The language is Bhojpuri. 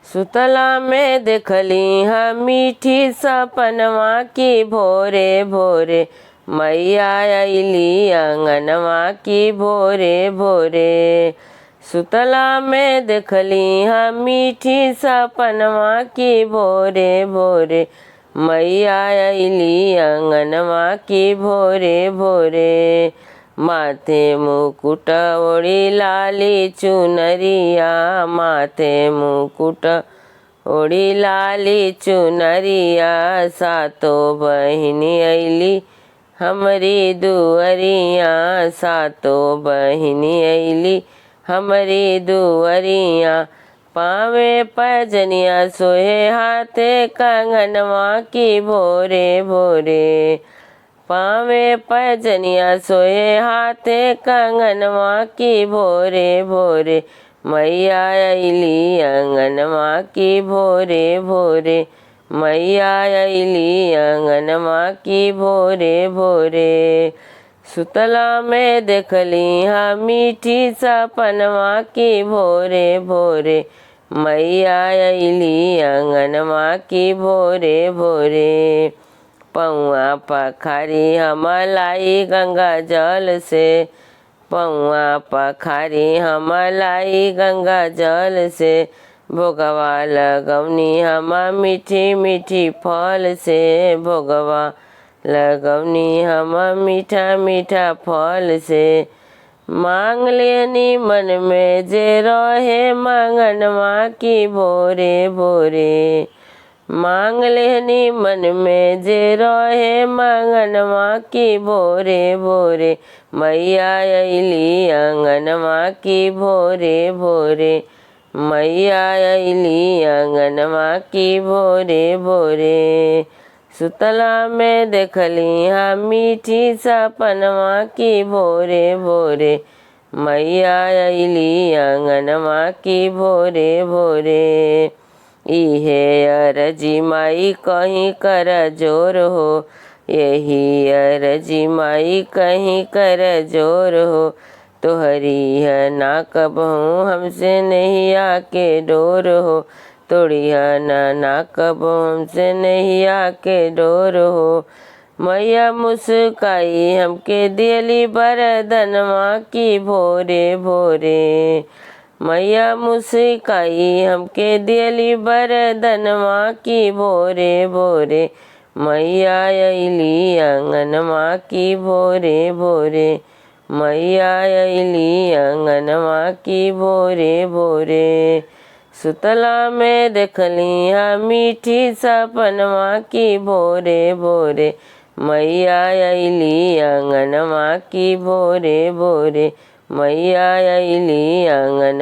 सुतला में देखली हम मीठी सपनवा की भोरे भोरे मैया अइली अंगनवा की भोरे भोरे। सुतला में देखली हम मीठी सपनवा की भोरे भोरे मैया अइली अंगनवा की भोरे भोरे। माथे मुकुट ओढ़ी लाली चुनरिया, माथे मुकुट ओढ़ी लाली चुनरिया, सातो बहिनी अइली हमरी दुअरिया, सातो बहिनी अइली हमरी दुअरिया। पावे पैजनिया सोहे हाथे कंगनवा की भोरे भोरे, पावे पैजनिया सोहे हाथे कंगनवा की भोरे भोरे मैया अइली अंगनवा की भोरे भोरे, मैया अइली अंगनवा की भोरे भोरे। सुतला में देखली हम मीठी सपनवा की भोरे भोरे मैया अइली अंगनवा की भोरे भोरे। पौआ पखारी हम लाई गंगा जल से, पौआ पखारी हम लाई गंगा जल से, भोगवा लगौनी हम मीठी मीठी फल से, भोगवा लगौनी हम मीठा मीठा फल से। मांग लेनी मन में जे रहे मंगनवा की भोरे भोरे, मांग लेनी मन में जे रहे मंगनवा की भोरे भोरे मैया अइली अंगनवा की भोरे भोरे, मैया अइली अंगनवा की भोरे भोरे। सुतला में देखली हम मीठी सपनवा की भोरे भोरे मैया अइली अंगनवा की भोरे भोरे। इहे अरजी माई कहीं कर जोर हो, यही अरजी माई कहीं कर जोर हो, तोहरी है ना कबहू हमसे नहीं आके डोर हो, तोड़ी है ना कबहू हमसे नहीं आके डोर हो। मैया मुस्काई हमके दियली बरदनवा की भोरे भोरे, मैया मुस्काई हमके दियली बरदनवा की भोरे भोरे मैया अइली अंगनवा की भोरे भोरे, मैया अइली अंगनवा की भोरे भोरे। सुतला में देखली हम मीठी सपनवा की भोरे भोरे मैया अइली अंगनवा की भोरे भोरे, मैया अइली अंगन